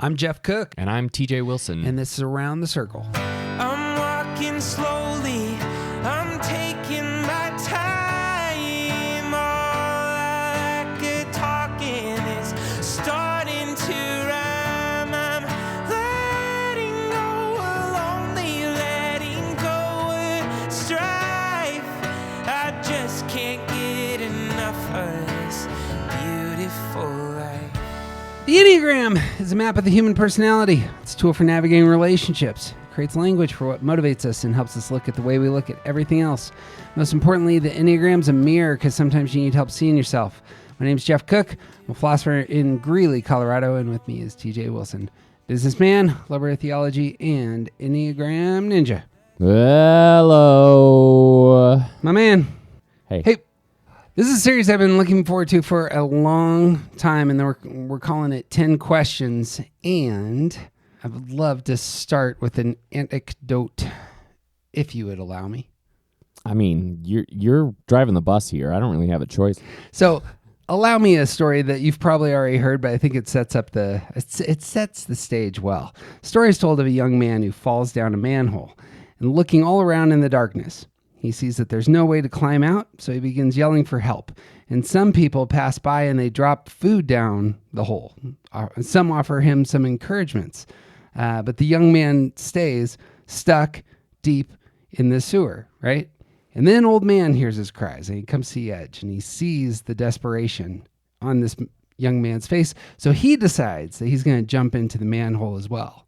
I'm Jeff Cook. And I'm TJ Wilson. And this is Around the Circle. I'm walking slowly. I'm taking my time. All like a talking is starting to rhyme. I'm letting go of lonely, letting go of strife. I just can't get enough of this beautiful life. The Enneagram is a map of the human personality. It's a tool for navigating relationships. It creates language for what motivates us and helps us look at the way we look at everything else. Most importantly, the Enneagram's a mirror because sometimes you need help seeing yourself. My name's Jeff Cook. I'm a philosopher in Greeley, Colorado, and with me is TJ Wilson, businessman, lover of theology, and Enneagram ninja. Hello. My man. Hey. This is a series I've been looking forward to for a long time, and we're calling it 10 Questions, and I would love to start with an anecdote, if you would allow me. I mean, you're driving the bus here. I don't really have a choice. So, allow me a story that you've probably already heard, but I think it sets the stage well. The story is told of a young man who falls down a manhole, and looking all around in the darkness, he sees that there's no way to climb out, so he begins yelling for help. And some people pass by and they drop food down the hole. Some offer him some encouragements. But the young man stays stuck deep in the sewer, right? And then old man hears his cries and he comes to the edge and he sees the desperation on this young man's face. So he decides that he's going to jump into the manhole as well.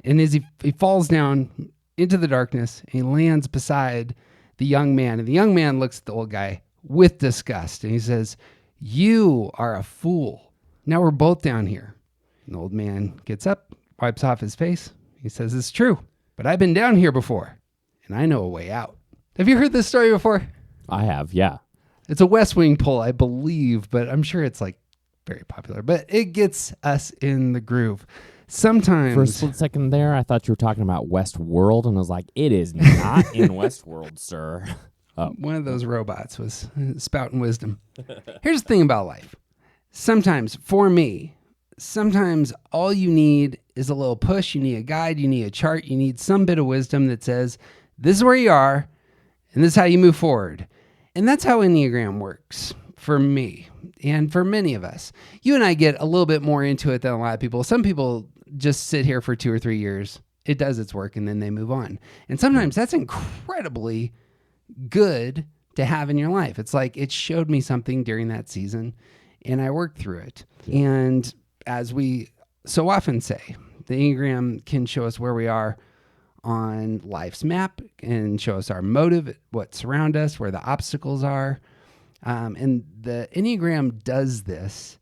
And as he falls down into the darkness, he lands beside the young man, and the young man looks at the old guy with disgust, and he says, "You are a fool. Now we're both down here." And the old man gets up, wipes off his face. He says, "It's true, but I've been down here before, and I know a way out." Have you heard this story before? I have, yeah. It's a West Wing poll, I believe, but I'm sure it's like very popular. But it gets us in the groove. Sometimes... For a split second there, I thought you were talking about Westworld, and I was like, it is not in Westworld, sir. Oh. One of those robots was spouting wisdom. Here's the thing about life. Sometimes, for me, all you need is a little push. You need a guide. You need a chart. You need some bit of wisdom that says, this is where you are, and this is how you move forward. And that's how Enneagram works for me and for many of us. You and I get a little bit more into it than a lot of people. Some people just sit here for 2 or 3 years. It does its work, and then they move on. And sometimes that's incredibly good to have in your life. It's like it showed me something during that season, and I worked through it. Yeah. And as we so often say, the Enneagram can show us where we are on life's map and show us our motive, what surrounds us, where the obstacles are. And the Enneagram does this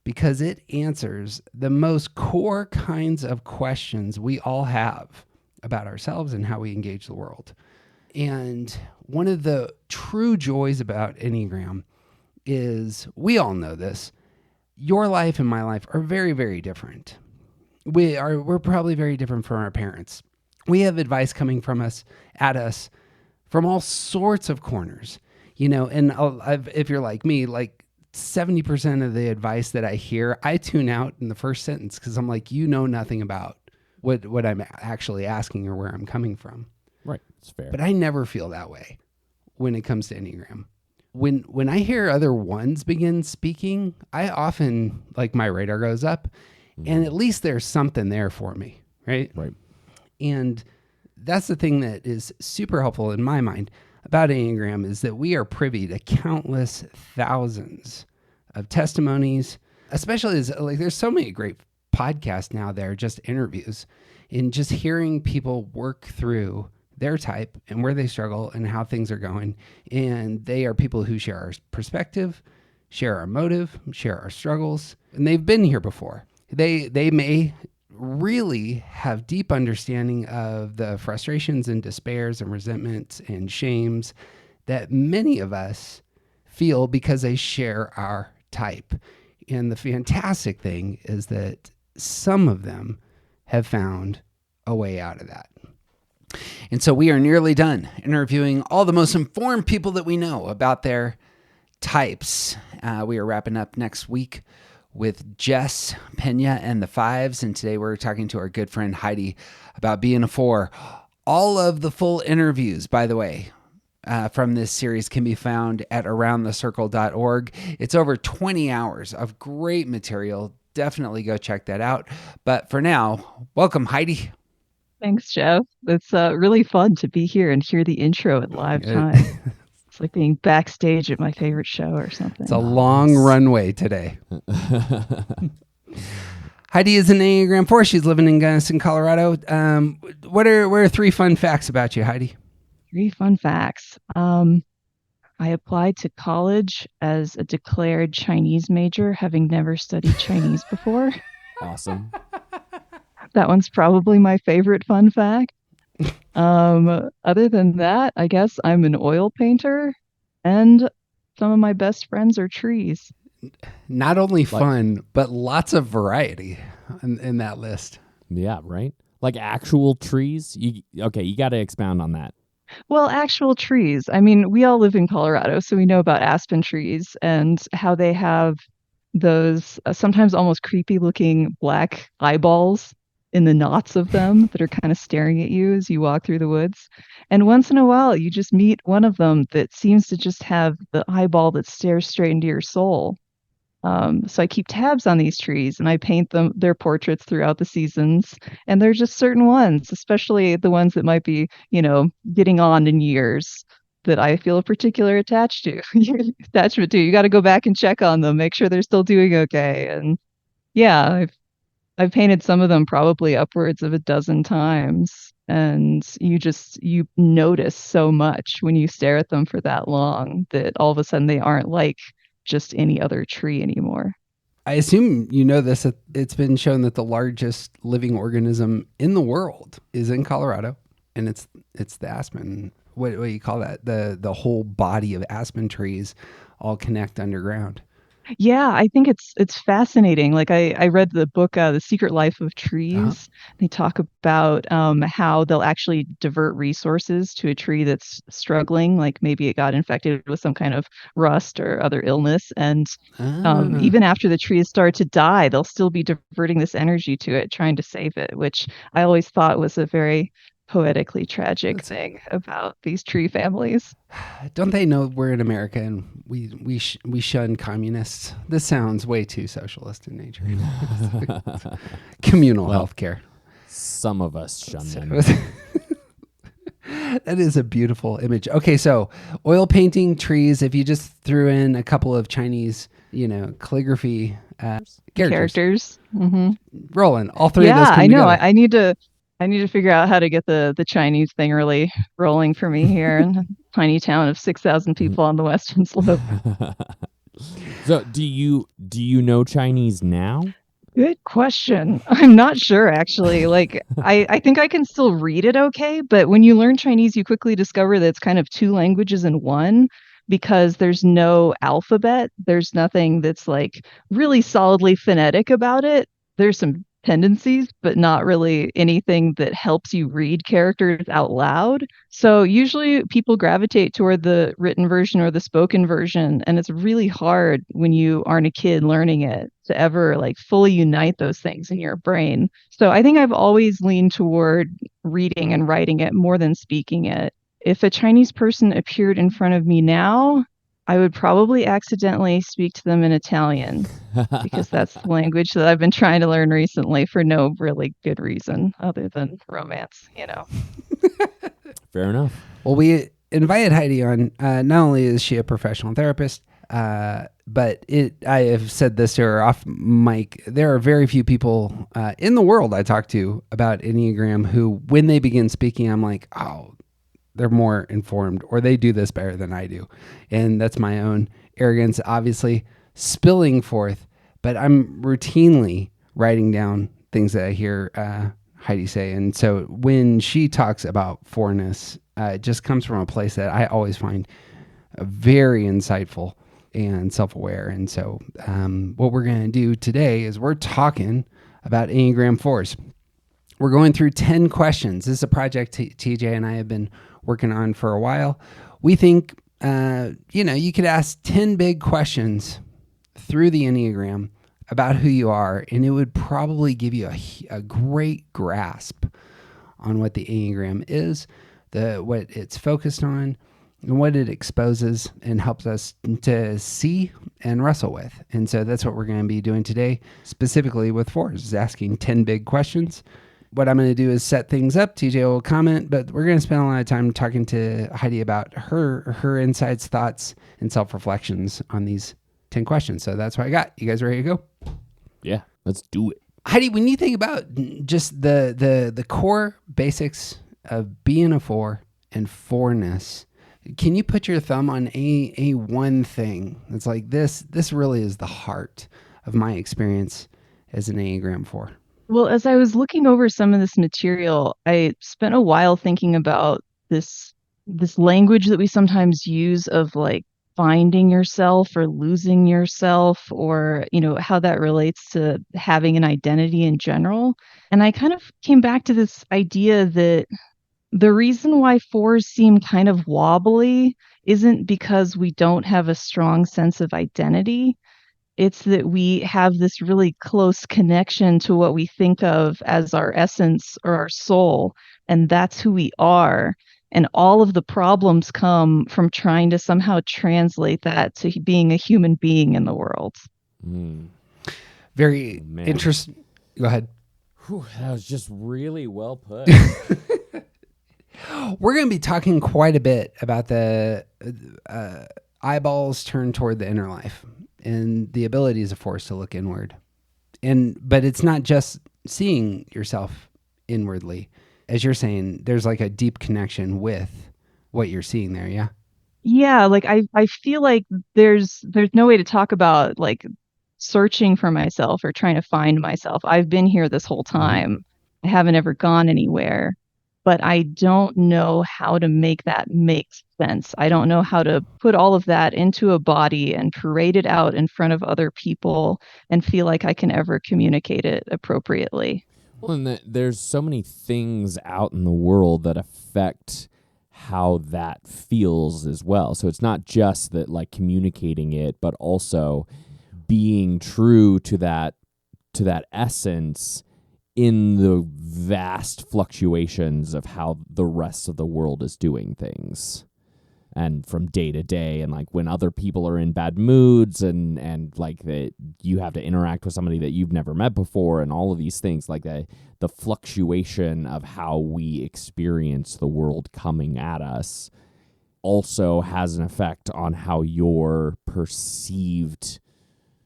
because it answers the most core kinds of questions we all have about ourselves and how we engage the world. And one of the true joys about Enneagram is, we all know this, your life and my life are very, very different. We're probably very different from our parents. We have advice coming from us, at us, from all sorts of corners. You know, and if you're like me, like 70% of the advice that I hear, I tune out in the first sentence because I'm like, you know nothing about what I'm actually asking or where I'm coming from. Right, it's fair. But I never feel that way when it comes to Enneagram. When I hear other ones begin speaking, I often, like, my radar goes up, and at least there's something there for me, right? Right. And that's the thing that is super helpful in my mind about Enneagram is that we are privy to countless thousands of testimonies, especially as, like, there's so many great podcasts now that are just interviews, and just hearing people work through their type and where they struggle and how things are going. And they are people who share our perspective, share our motive, share our struggles, and they've been here before. They may really have deep understanding of the frustrations and despairs and resentments and shames that many of us feel because they share our type. And the fantastic thing is that some of them have found a way out of that. And so we are nearly done interviewing all the most informed people that we know about their types. We are wrapping up next week with Jess, Pena, and the Fives. And today we're talking to our good friend Heidi about being a 4. All of the full interviews, by the way, from this series can be found at aroundthecircle.org. It's over 20 hours of great material. Definitely go check that out. But for now, welcome, Heidi. Thanks, Jeff. It's really fun to be here and hear the intro in live time. It's like being backstage at my favorite show or something. It's a long runway today. Heidi is an Enneagram 4. She's living in Gunnison, Colorado. What are 3 fun facts about you, Heidi? 3 fun facts. I applied to college as a declared Chinese major, having never studied Chinese before. Awesome. That one's probably my favorite fun fact. Other than that, I guess I'm an oil painter, and some of my best friends are trees. Not only fun, but lots of variety in that list. Yeah, right? Like actual trees? You got to expound on that. Well, actual trees. I mean, we all live in Colorado, so we know about aspen trees and how they have those sometimes almost creepy looking black eyeballs in the knots of them that are kind of staring at you as you walk through the woods. And once in a while, you just meet one of them that seems to just have the eyeball that stares straight into your soul. So I keep tabs on these trees and I paint their portraits throughout the seasons. And there's just certain ones, especially the ones that might be, getting on in years, that I feel a particular attachment to. You got to go back and check on them, make sure they're still doing okay. And yeah, I've painted some of them probably upwards of a dozen times, and you notice so much when you stare at them for that long that all of a sudden they aren't like just any other tree anymore. I assume you know this. It's been shown that the largest living organism in the world is in Colorado, and it's the aspen. What do you call that? The whole body of aspen trees all connect underground. Yeah, I think it's fascinating. Like I read the book, The Secret Life of Trees. Uh-huh. They talk about how they'll actually divert resources to a tree that's struggling, like maybe it got infected with some kind of rust or other illness. And even after the tree has started to die, they'll still be diverting this energy to it, trying to save it, which I always thought was a very poetically tragic thing about these tree families. Don't they know we're in America and we shun communists? This sounds way too socialist in nature. Communal healthcare. Some of us shun them. That is a beautiful image. Okay, so oil painting, trees. If you just threw in a couple of Chinese, calligraphy characters. Mm-hmm. Rolling. All 3 of those. Yeah, I know. I need to figure out how to get the Chinese thing really rolling for me here in a tiny town of 6,000 people on the Western Slope. So do you know Chinese now? Good question. I'm not sure, actually. Like, I think I can still read it okay, but when you learn Chinese, you quickly discover that it's kind of 2 languages in one, because there's no alphabet. There's nothing that's like really solidly phonetic about it. There's some tendencies, but not really anything that helps you read characters out loud. So usually people gravitate toward the written version or the spoken version, and it's really hard when you aren't a kid learning it to ever like fully unite those things in your brain. So I think I've always leaned toward reading and writing it more than speaking it. If a Chinese person appeared in front of me now, I would probably accidentally speak to them in Italian, because that's the language that I've been trying to learn recently for no really good reason other than romance, Fair enough. Well, we invited Heidi on. Not only is she a professional therapist, but I have said this to her off mic. There are very few people in the world I talk to about Enneagram who, when they begin speaking, I'm like, oh, they're more informed, or they do this better than I do. And that's my own arrogance, obviously spilling forth, but I'm routinely writing down things that I hear Heidi say. And so when she talks about 4-ness, it just comes from a place that I always find very insightful and self-aware. And so what we're going to do today is we're talking about Enneagram 4s. We're going through 10 questions. This is a project TJ and I have been working on for a while. We think, you could ask 10 big questions through the Enneagram about who you are, and it would probably give you a great grasp on what the Enneagram is, what it's focused on, and what it exposes and helps us to see and wrestle with. And so that's what we're going to be doing today, specifically with fours, is asking 10 big questions. What I'm going to do is set things up. TJ will comment, but we're going to spend a lot of time talking to Heidi about her insights, thoughts, and self-reflections on these 10 questions. So that's what I got. You guys ready to go? Yeah, let's do it. Heidi, when you think about just the core basics of being a four and fourness, can you put your thumb on a one thing that's like this really is the heart of my experience as an Enneagram 4? Well, as I was looking over some of this material, I spent a while thinking about this language that we sometimes use of like finding yourself or losing yourself, or how that relates to having an identity in general. And I kind of came back to this idea that the reason why fours seem kind of wobbly isn't because we don't have a strong sense of identity. It's that we have this really close connection to what we think of as our essence or our soul, and that's who we are. And all of the problems come from trying to somehow translate that to being a human being in the world. Very interesting. Go ahead. Whew, that was just really well put. We're going to be talking quite a bit about the eyeballs turned toward the inner life and the abilities of force to look inward. But it's not just seeing yourself inwardly. As you're saying, there's like a deep connection with what you're seeing there, yeah? Yeah, like I feel like there's no way to talk about like searching for myself or trying to find myself. I've been here this whole time. I haven't ever gone anywhere, but I don't know how to make that make sense. I don't know how to put all of that into a body and parade it out in front of other people and feel like I can ever communicate it appropriately. Well, and there's so many things out in the world that affect how that feels as well. So it's not just that like communicating it, but also being true to that essence in the vast fluctuations of how the rest of the world is doing things. And from day to day, and like when other people are in bad moods and like that you have to interact with somebody that you've never met before, and all of these things, like the fluctuation of how we experience the world coming at us also has an effect on how your perceived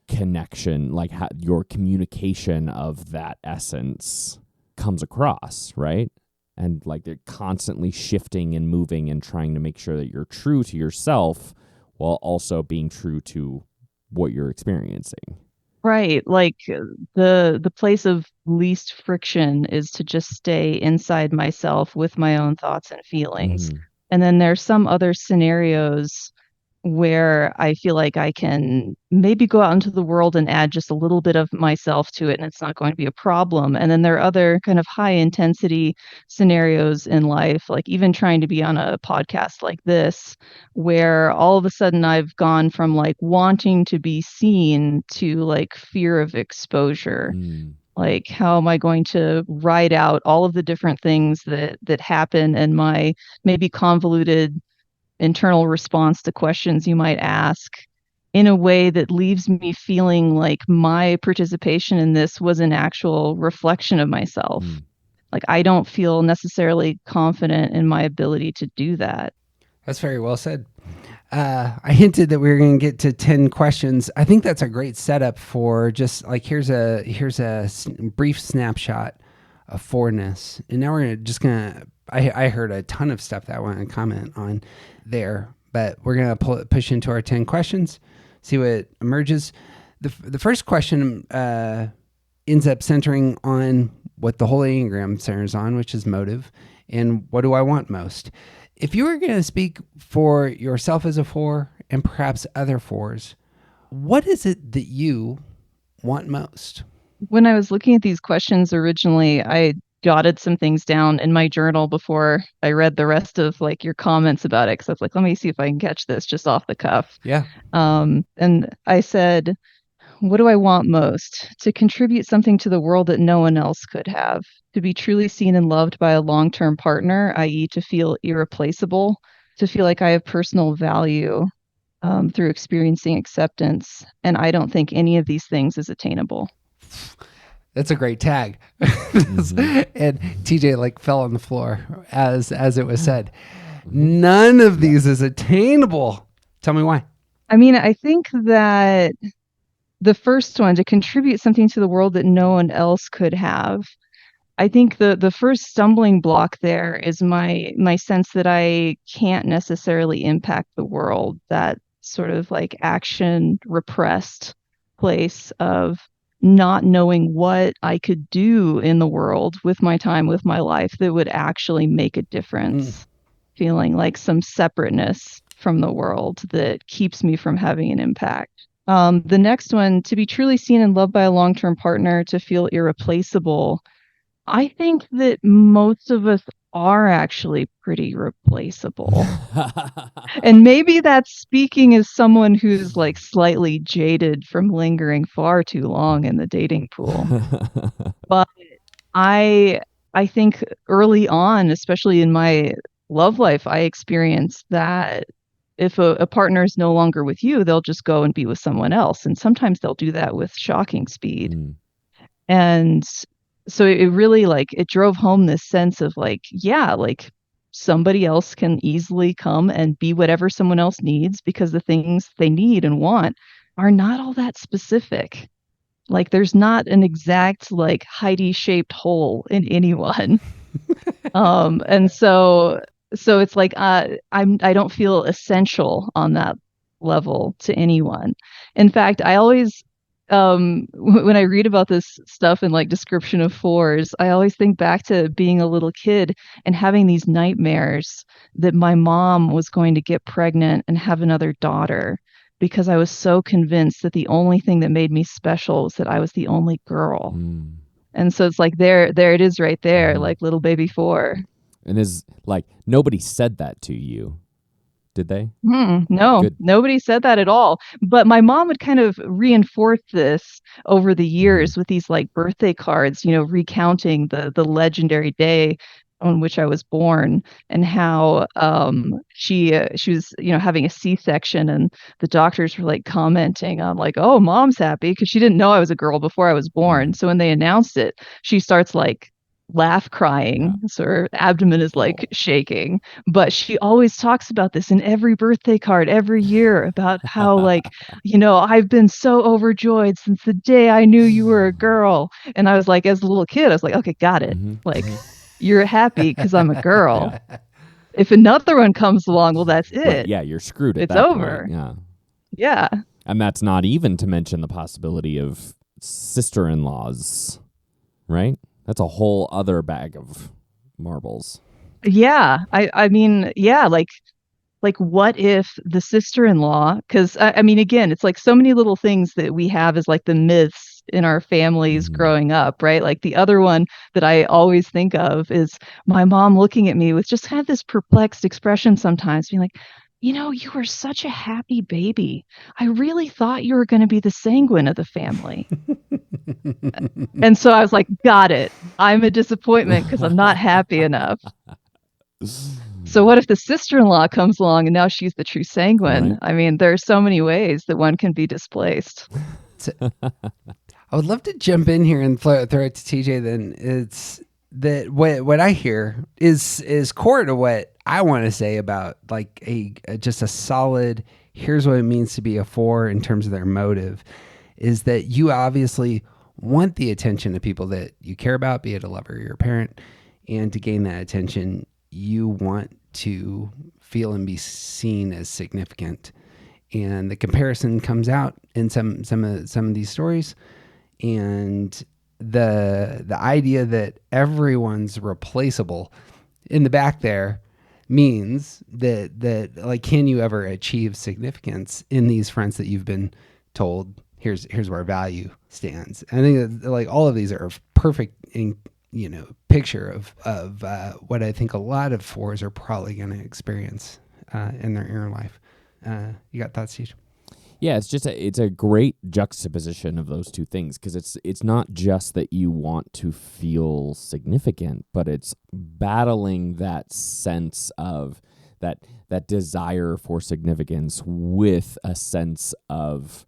connection, like how your communication of that essence comes across, right? And like they're constantly shifting and moving and trying to make sure that you're true to yourself while also being true to what you're experiencing. Right. Like the place of least friction is to just stay inside myself with my own thoughts and feelings. And then there's some other scenarios where I feel like I can maybe go out into the world and add just a little bit of myself to it, and it's not going to be a problem. And then there are other kind of high intensity scenarios in life, like even trying to be on a podcast like this, where all of a sudden I've gone from like wanting to be seen to like fear of exposure. Like, how am I going to write out all of the different things that happen and my maybe convoluted internal response to questions you might ask in a way that leaves me feeling like my participation in this was an actual reflection of myself. Like, I don't feel necessarily confident in my ability to do that. That's very well said. I hinted that we were going to get to 10 questions. I think that's a great setup for just like, here's a brief snapshot of fourness. And now we're I heard a ton of stuff that I want to comment on there, but we're going to push into our 10 questions, see what emerges. The first question ends up centering on what the whole Enneagram centers on, which is motive, and what do I want most? If you were going to speak for yourself as a four and perhaps other fours, what is it that you want most? When I was looking at these questions originally, I jotted some things down in my journal before I read the rest of like your comments about it. Cause I was like, let me see if I can catch this just off the cuff. Yeah. And I said, what do I want most? To contribute something to the world that no one else could have. To be truly seen and loved by a long-term partner, i.e., to feel irreplaceable, to feel like I have personal value through experiencing acceptance. And I don't think any of these things is attainable. That's a great tag. And TJ like fell on the floor as it was said. None of these is attainable. Tell me why. I mean, I think that the first one, to contribute something to the world that no one else could have, I think the first stumbling block there is my sense that I can't necessarily impact the world. That sort of like action repressed place of not knowing what I could do in the world with my time, with my life, that would actually make a difference. Feeling like some separateness from the world that keeps me from having an impact. The next one, to be truly seen and loved by a long-term partner, to feel irreplaceable. I think that most of us are actually pretty replaceable. And maybe that's speaking as someone who's like slightly jaded from lingering far too long in the dating pool. But I think early on, especially in my love life, I experienced that if a partner is no longer with you, they'll just go and be with someone else. And sometimes they'll do that with shocking speed. And so it really like it drove home this sense of like, yeah, like somebody else can easily come and be whatever someone else needs, because the things they need and want are not all that specific. Like there's not an exact like Heidi shaped hole in anyone. And so it's like I don't feel essential on that level to anyone. In fact, I always when I read about this stuff in like description of fours, I always think back to being a little kid and having these nightmares that my mom was going to get pregnant and have another daughter, because I was so convinced that the only thing that made me special was that I was the only girl. And so it's like there it is right there, like little baby four. And is like nobody said that to you, did they? No, Good. nobody said that at all. But my mom would kind of reinforce this over the years with these like birthday cards, recounting the legendary day on which I was born, and how she was having a C-section, and the doctors were like commenting on like, oh, mom's happy, because she didn't know I was a girl before I was born. So when they announced it, she starts like crying, so her abdomen is like shaking. But she always talks about this in every birthday card every year, about how like, I've been so overjoyed since the day I knew you were a girl. And I was like, as a little kid, I was like, okay, got it. Like, you're happy because I'm a girl. If another one comes along, well, that's it. Right, yeah, you're screwed at it's that over. point. Yeah. And that's not even to mention the possibility of sister-in-laws, right? That's a whole other bag of marbles. Yeah. I mean, yeah, like what if the sister-in-law, because I mean, again, it's like so many little things that we have as like the myths in our families growing up, right? Like the other one that I always think of is my mom looking at me with just kind of this perplexed expression sometimes, being like, you were such a happy baby. I really thought you were going to be the sanguine of the family. And so I was like, got it. I'm a disappointment because I'm not happy enough. So what if the sister-in-law comes along and now she's the true sanguine? Right. I mean, there are so many ways that one can be displaced. I would love to jump in here and throw it to TJ. Then it's that what I hear is core to what I want to say about like just a solid. Here's what it means to be a four in terms of their motive, is that you obviously want the attention of people that you care about, be it a lover or your parent, and to gain that attention, you want to feel and be seen as significant. And the comparison comes out in some of these stories, and the idea that everyone's replaceable in the back there means that like, can you ever achieve significance in these fronts that you've been told here's where value stands? I think that, like, all of these are a perfect picture of what I think a lot of fours are probably going to experience in their inner life. You got thoughts, Steve? Yeah, it's a great juxtaposition of those two things, because it's not just that you want to feel significant, but it's battling that sense of that desire for significance with a sense of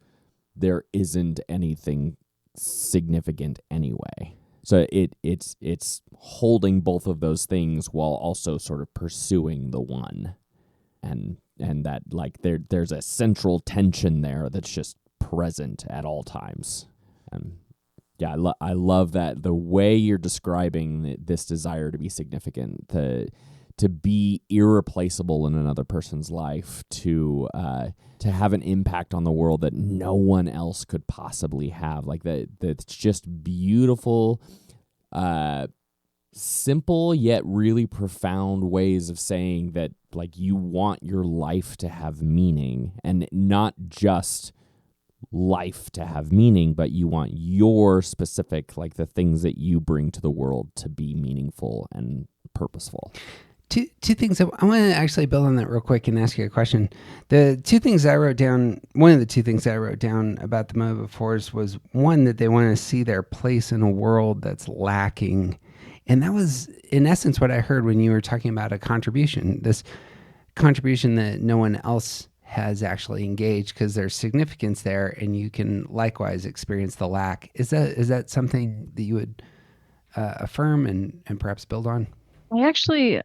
there isn't anything significant anyway. So it's holding both of those things while also sort of pursuing the one. And that, like, there's a central tension there that's just present at all times. Yeah, I love that, the way you're describing this desire to be significant, to be irreplaceable in another person's life, to have an impact on the world that no one else could possibly have. Like that's just beautiful, simple yet really profound ways of saying that, like, you want your life to have meaning, and not just life to have meaning, but you want your specific, like, the things that you bring to the world to be meaningful and purposeful. Two things. I want to actually build on that real quick and ask you a question. The two things I wrote down, one of the two things I wrote down about the mode of force was, one, that they want to see their place in a world that's lacking. And that was, in essence, what I heard when you were talking about a contribution, this contribution that no one else has actually engaged, because there's significance there, and you can likewise experience the lack. Is that something that you would affirm and perhaps build on? I actually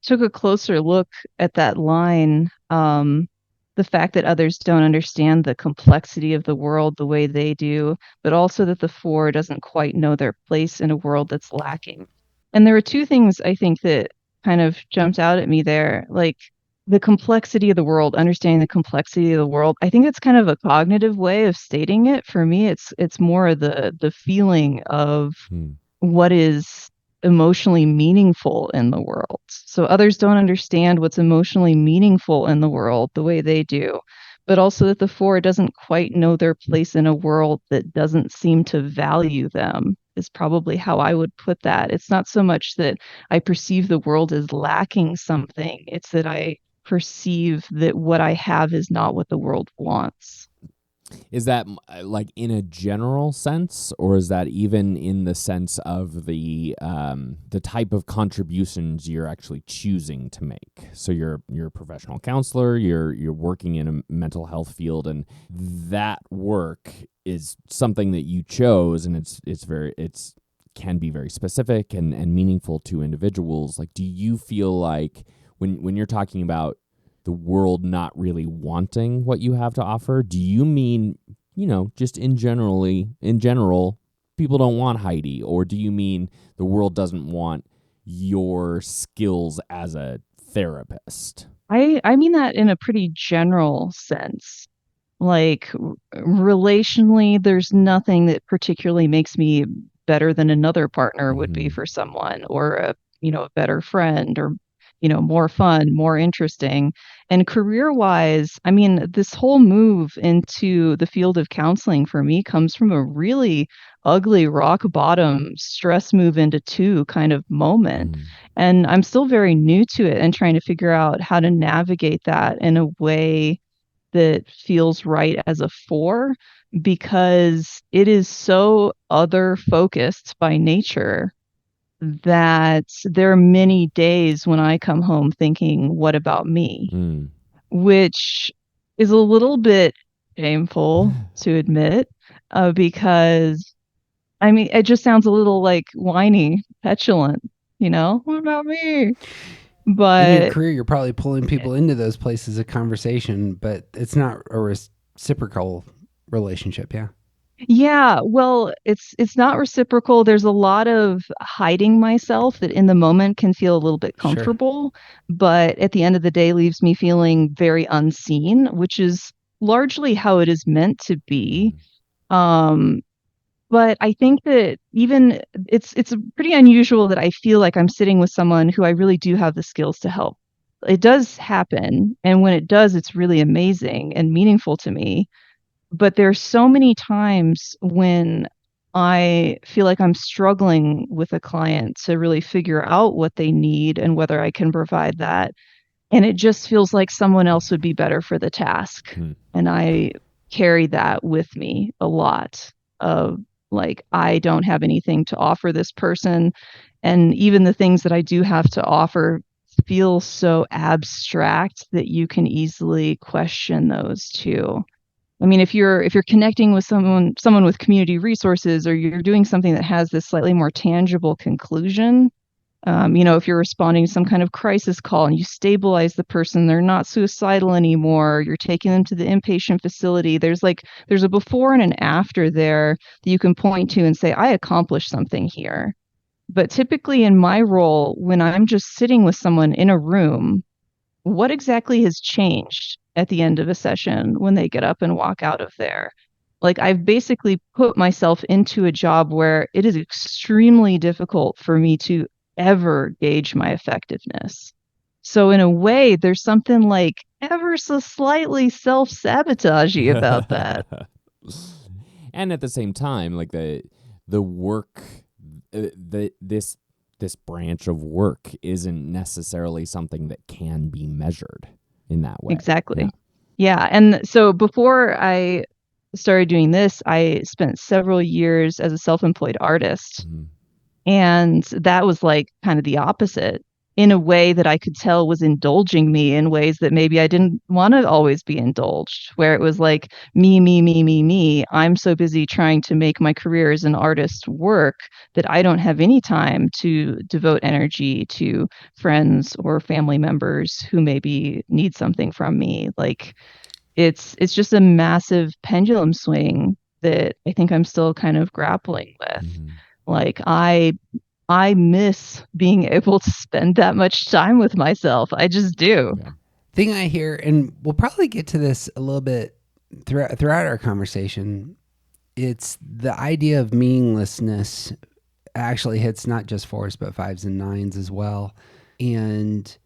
took a closer look at that line. The fact that others don't understand the complexity of the world the way they do, but also that the four doesn't quite know their place in a world that's lacking. And there were two things I think that kind of jumped out at me there, like the complexity of the world, understanding the complexity of the world. I think it's kind of a cognitive way of stating it. For me, it's more the feeling of what is emotionally meaningful in the world. So others don't understand what's emotionally meaningful in the world the way they do, but also that the four doesn't quite know their place in a world that doesn't seem to value them, is probably how I would put that. It's not so much that I perceive the world as lacking something, it's that I perceive that what I have is not what the world wants. Is that like in a general sense, or is that even in the sense of the type of contributions you're actually choosing to make? So you're a professional counselor, you're working in a mental health field, and that work is something that you chose, and it's can be very specific and meaningful to individuals. Like, do you feel like when you're talking about the world not really wanting what you have to offer, do you mean, just in general, people don't want Heidi? Or do you mean the world doesn't want your skills as a therapist? I mean that in a pretty general sense. Like, relationally, there's nothing that particularly makes me better than another partner would be for someone, or a better friend, or more fun, more interesting. And career-wise, I mean, this whole move into the field of counseling for me comes from a really ugly rock bottom stress move into two kind of moment. And I'm still very new to it and trying to figure out how to navigate that in a way that feels right as a four, because it is so other focused by nature that there are many days when I come home thinking, what about me? Which is a little bit shameful to admit, because, I mean, it just sounds a little like whiny, petulant, what about me? But in your career, you're probably pulling people into those places of conversation, but it's not a reciprocal relationship. Yeah. Yeah, well, it's not reciprocal. There's a lot of hiding myself that in the moment can feel a little bit comfortable, but at the end of the day leaves me feeling very unseen, which is largely how it is meant to be. But I think that even it's pretty unusual that I feel like I'm sitting with someone who I really do have the skills to help. It does happen, and when it does, it's really amazing and meaningful to me. But there's so many times when I feel like I'm struggling with a client to really figure out what they need and whether I can provide that. and it just feels like someone else would be better for the task. And I carry that with me a lot of like, I don't have anything to offer this person. And even the things that I do have to offer feel so abstract that you can easily question those too. I mean, if you're connecting with someone with community resources, or you're doing something that has this slightly more tangible conclusion, if you're responding to some kind of crisis call and you stabilize the person, they're not suicidal anymore, you're taking them to the inpatient facility, there's a before and an after there that you can point to and say, I accomplished something here. But typically in my role, when I'm just sitting with someone in a room, what exactly has changed at the end of a session when they get up and walk out of there? Like, I've basically put myself into a job where it is extremely difficult for me to ever gauge my effectiveness. So in a way, there's something like ever so slightly self-sabotagey about that. And at the same time, like the work, this branch of work isn't necessarily something that can be measured in that way. Exactly. Yeah. And so before I started doing this, I spent several years as a self-employed artist. And that was like kind of the opposite, in a way that I could tell was indulging me in ways that maybe I didn't want to always be indulged, where it was like me, me, me, me, me. I'm so busy trying to make my career as an artist work that I don't have any time to devote energy to friends or family members who maybe need something from me. Like, it's just a massive pendulum swing that I think I'm still kind of grappling with. Like, I miss being able to spend that much time with myself. I just do. Thing I hear, and we'll probably get to this a little bit throughout our conversation, it's the idea of meaninglessness actually hits not just 4s, but 5s and 9s as well. And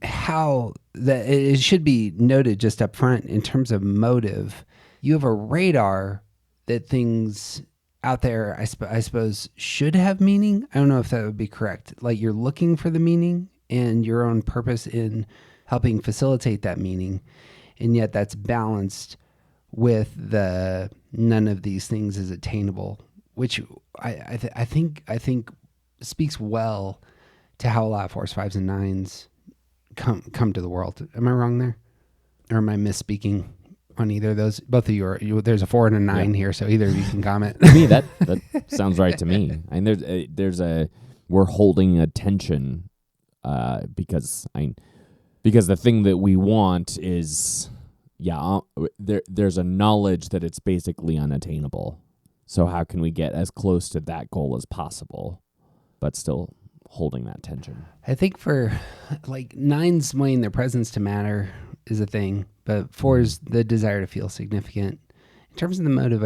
how that it should be noted just up front in terms of motive. You have a radar that things out there, I suppose, should have meaning. I don't know if that would be correct. Like, you're looking for the meaning and your own purpose in helping facilitate that meaning. And yet that's balanced with the none of these things is attainable, which I think speaks well to how a lot of 4s, 5s, and 9s come to the world. Am I wrong there? Or am I misspeaking on either of those? Both of you there's a 4 and a 9 here, so either of you can comment. To me, that sounds right to me. I mean, we're holding a tension because the thing that we want is there's a knowledge that it's basically unattainable. So how can we get as close to that goal as possible, but still holding that tension? I think for like 9s wanting their presence to matter is a thing, but 4s the desire to feel significant. In terms of the motive,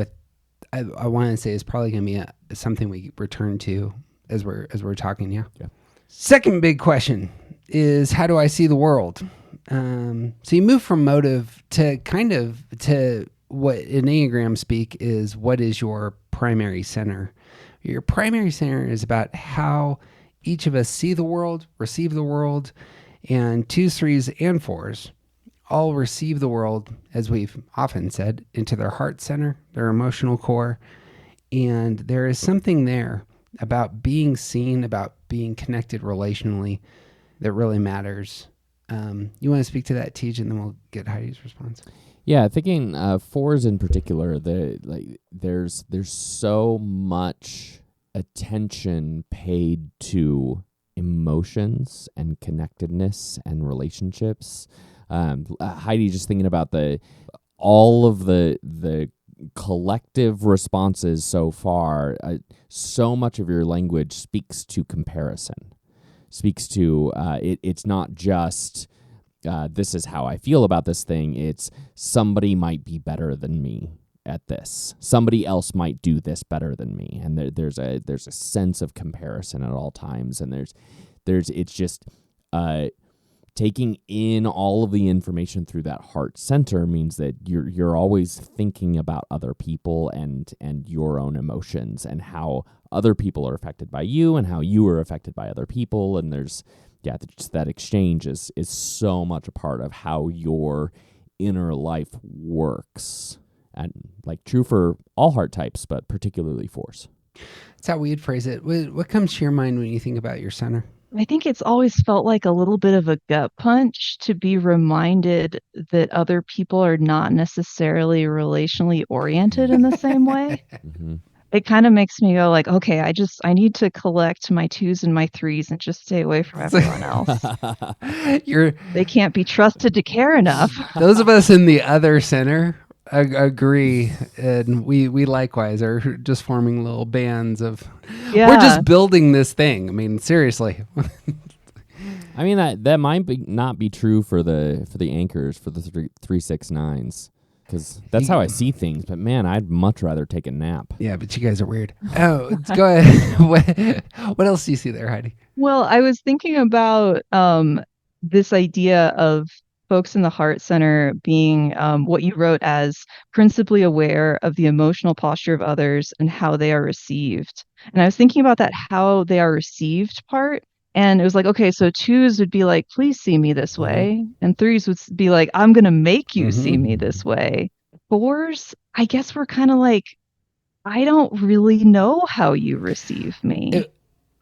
I want to say is probably going to be something we return to as we're talking. Yeah. Second big question is, how do I see the world? So you move from motive to what in Enneagram speak is, what is your primary center? Your primary center is about how each of us see the world, receive the world, and 2s, 3s, and 4s all receive the world, as we've often said, into their heart center, their emotional core. And there is something there about being seen, about being connected relationally, that really matters. You want to speak to that, Tej, and then we'll get Heidi's response. Yeah, thinking 4s in particular, there's so much attention paid to emotions and connectedness and relationships. Heidi, just thinking about all of the collective responses so far, so much of your language speaks to comparison, speaks to it's not just this is how I feel about this thing. It's somebody might be better than me at this. Somebody else might do this better than me, and there's a sense of comparison at all times, and it's just taking in all of the information through that heart center means that you're always thinking about other people and your own emotions and how other people are affected by you and how you are affected by other people, and there's just that exchange is so much a part of how your inner life works, and like true for all heart types, but particularly 4s. That's how we'd phrase it. What comes to your mind when you think about your center? I think it's always felt like a little bit of a gut punch to be reminded that other people are not necessarily relationally oriented in the same way. Mm-hmm. It kind of makes me go like, okay, I need to collect my 2s and my 3s and just stay away from everyone else. They can't be trusted to care enough. Those of us in the other center agree, and we likewise are just forming little bands of. Yeah. We're just building this thing. I mean, seriously. I mean that might not be true for the anchors, for the 369s, because that's how I see things. But man, I'd much rather take a nap. Yeah, but you guys are weird. Oh, go ahead. What else do you see there, Heidi? Well, I was thinking about this idea of folks in the Heart Center being what you wrote as principally aware of the emotional posture of others and how they are received. And I was thinking about that how they are received part. And it was like, okay, so 2s would be like, please see me this way. And 3s would be like, I'm going to make you see me this way. 4s, I guess we're kind of like, I don't really know how you receive me.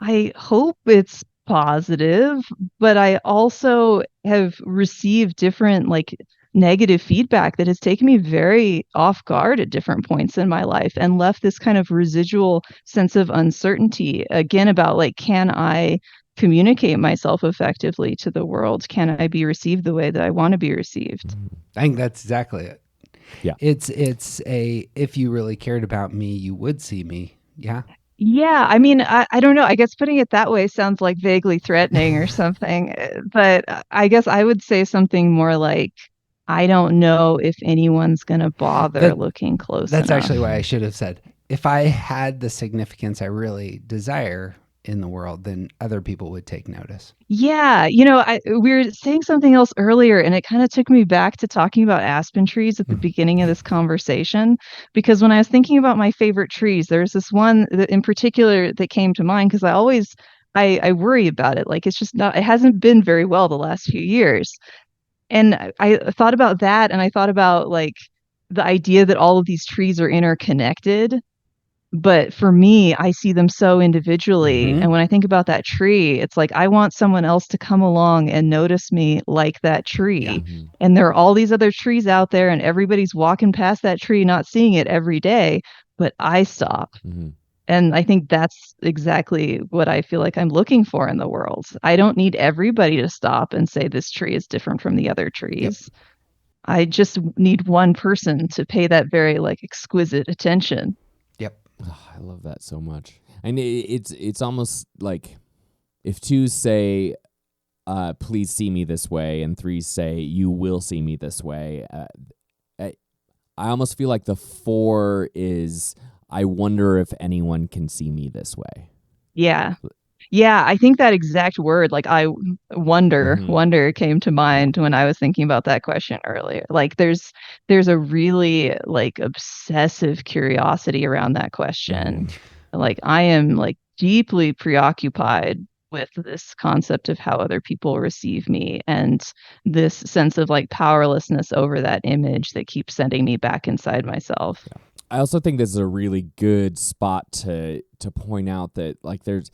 I hope it's positive, but I also have received different like negative feedback that has taken me very off guard at different points in my life and left this kind of residual sense of uncertainty again about like, can I communicate myself effectively to the world? Can I be received the way that I want to be received? I think that's exactly it. Yeah. It's if you really cared about me, you would see me. Yeah. Yeah, I mean, I don't know. I guess putting it that way sounds like vaguely threatening or something. But I guess I would say something more like, I don't know if anyone's going to bother looking close That's enough. actually what I should have said. If I had the significance I really desire in the world, then other people would take notice. Yeah, we were saying something else earlier, and it kind of took me back to talking about aspen trees at the beginning of this conversation. Because when I was thinking about my favorite trees, there's this one in particular that came to mind because I worry about it. Like, it's just not, it hasn't been very well the last few years. And I thought about that, and I thought about like the idea that all of these trees are interconnected. But for me, I see them so individually. And when I think about that tree, it's like I want someone else to come along and notice me like that tree. Yeah. And there are all these other trees out there, and everybody's walking past that tree, not seeing it every day, but I stop. And I think that's exactly what I feel like I'm looking for in the world. I don't need everybody to stop and say this tree is different from the other trees. Yep. I just need one person to pay that very like exquisite attention. Oh, I love that so much. And it's almost like if 2s say, please see me this way, and 3s say, you will see me this way, I almost feel like the 4 is, I wonder if anyone can see me this way. Yeah. Yeah, I think that exact word, like I wonder came to mind when I was thinking about that question earlier. Like there's a really like obsessive curiosity around that question. Like I am like deeply preoccupied with this concept of how other people receive me and this sense of like powerlessness over that image that keeps sending me back inside myself. Yeah. I also think this is a really good spot to point out that like there's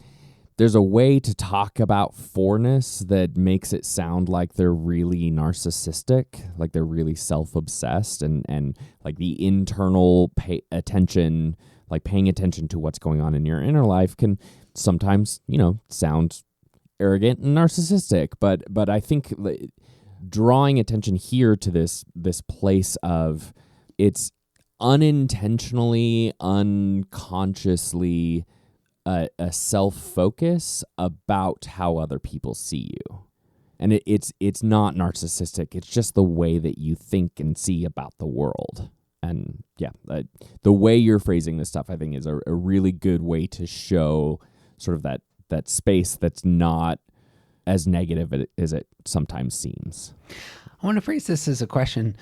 a way to talk about 4ness that makes it sound like they're really narcissistic, like they're really self-obsessed, and like the internal attention, like paying attention to what's going on in your inner life can sometimes, sound arrogant and narcissistic. But I think drawing attention here to this place of it's unintentionally, unconsciously a self-focus about how other people see you. And it's not narcissistic. It's just the way that you think and see about the world. And yeah, the way you're phrasing this stuff, I think, is a really good way to show sort of that space that's not as negative as it sometimes seems. I want to phrase this as a question.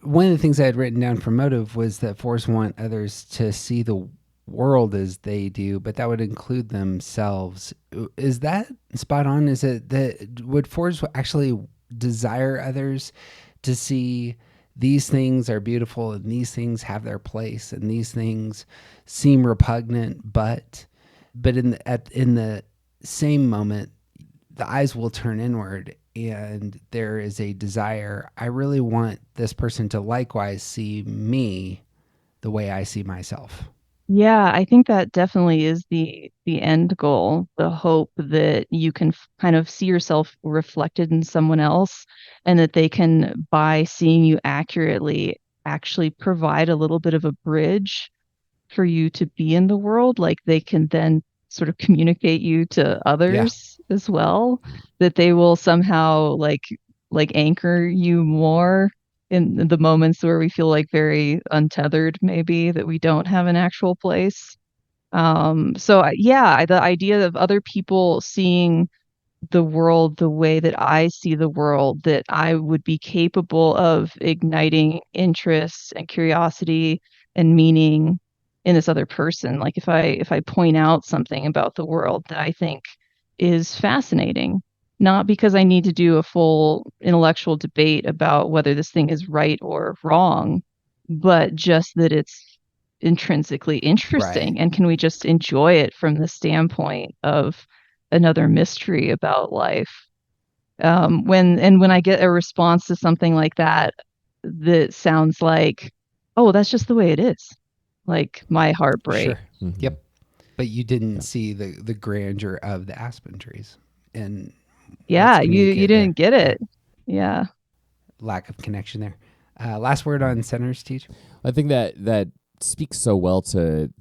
One of the things I had written down for motive was that 4s want others to see the world as they do, but that would include themselves. Is that spot on? Is it that would fours actually desire others to see these things are beautiful and these things have their place and these things seem repugnant, but in the same moment, the eyes will turn inward and there is a desire. I really want this person to likewise see me the way I see myself. Yeah, I think that definitely is the end goal, the hope that you can kind of see yourself reflected in someone else and that they can, by seeing you accurately, actually provide a little bit of a bridge for you to be in the world. Like they can then sort of communicate you to Yeah, others as well, that they will somehow like anchor you more in the moments where we feel like very untethered, maybe that we don't have an actual place. The idea of other people seeing the world the way that I see the world, that I would be capable of igniting interest and curiosity and meaning in this other person. Like if I point out something about the world that I think is fascinating, not because I need to do a full intellectual debate about whether this thing is right or wrong, but just that it's intrinsically right. interesting and can we just enjoy it from the standpoint of another mystery about life. When I get a response to something like that that sounds like, oh, that's just the way it is, like my heart Sure. breaks. Mhm. Yep. But you didn't Yeah. see the grandeur of the aspen trees and what's Yeah, you communicated there. didn't get Yeah. it. Yeah. Lack of connection there. Last word on centers, teach. I think that speaks so well to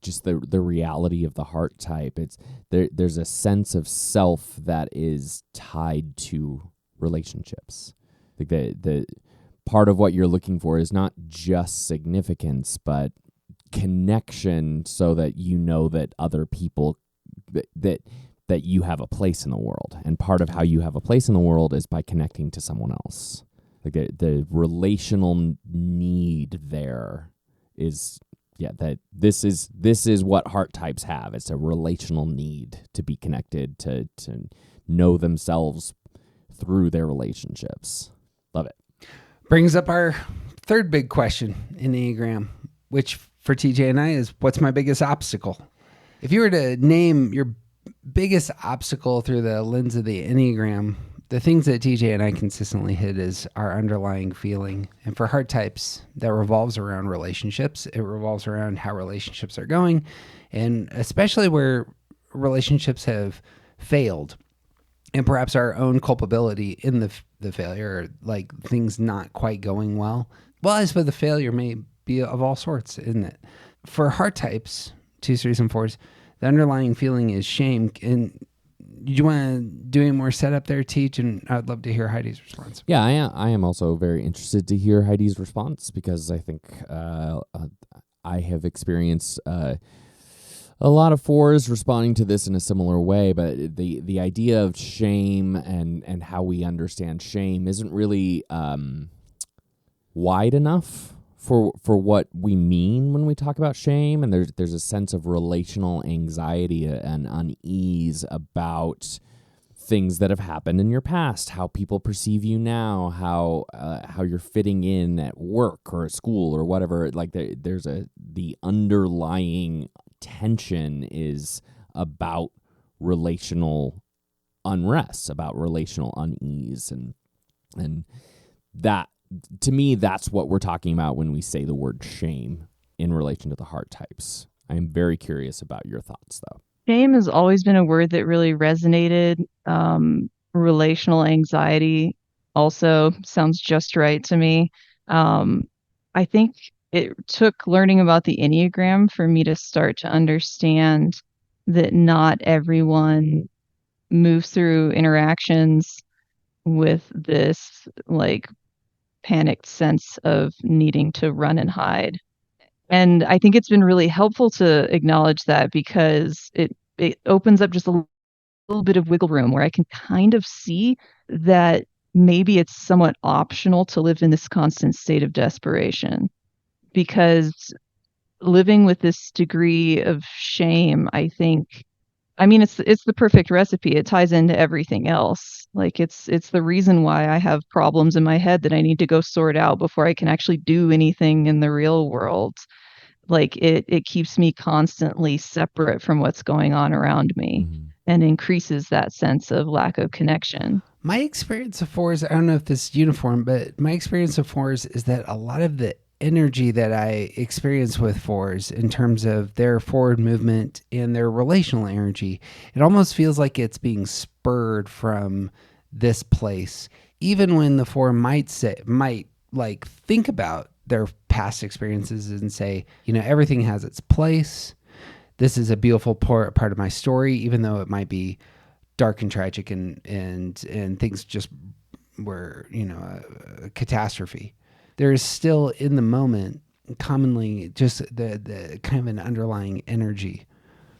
just the reality of the heart type. It's there's a sense of self that is tied to relationships. I think the part of what you're looking for is not just significance, but connection, so that you know that other people that you have a place in the world. And part of how you have a place in the world is by connecting to someone else. Like the relational need there is, that this is what heart types have. It's a relational need to be connected, to know themselves through their relationships. Love it. Brings up our third big question in Enneagram, which for TJ and I is, what's my biggest obstacle? If you were to name your biggest obstacle through the lens of the Enneagram, the things that TJ and I consistently hit is our underlying feeling. And for heart types, that revolves around relationships. It revolves around how relationships are going, and especially where relationships have failed, and perhaps our own culpability in the failure, like things not quite going well. Well, I suppose the failure may be of all sorts, isn't it? For heart types, 2s, 3s, and 4s, the underlying feeling is shame. And do you want to do any more setup there, Teach? And I'd love to hear Heidi's response. Yeah, I am also very interested to hear Heidi's response, because I think I have experienced a lot of 4s responding to this in a similar way. But the idea of shame and how we understand shame isn't really wide enough for what we mean when we talk about shame. And there's a sense of relational anxiety and unease about things that have happened in your past, how people perceive you now, how you're fitting in at work or at school or whatever. Like there's the underlying tension is about relational unrest, about relational unease, and that, to me, that's what we're talking about when we say the word shame in relation to the heart types. I am very curious about your thoughts, though. Shame has always been a word that really resonated. Relational anxiety also sounds just right to me. I think it took learning about the Enneagram for me to start to understand that not everyone moves through interactions with this like panicked sense of needing to run and hide. And I think it's been really helpful to acknowledge that, because it opens up just a little bit of wiggle room where I can kind of see that maybe it's somewhat optional to live in this constant state of desperation. Because living with this degree of shame, I think, I mean, it's the perfect recipe. It ties into everything else. Like it's the reason why I have problems in my head that I need to go sort out before I can actually do anything in the real world. Like it keeps me constantly separate from what's going on around me Mhm. and increases that sense of lack of connection. My experience of fours, I don't know if this is uniform, but my experience of fours is that a lot of the energy that I experience with fours in terms of their forward movement and their relational energy, it almost feels like it's being spurred from this place. Even when the four might like think about their past experiences and say, everything has its place. This is a beautiful part of my story, even though it might be dark and tragic and things just were a catastrophe. There is still in the moment commonly just the kind of an underlying energy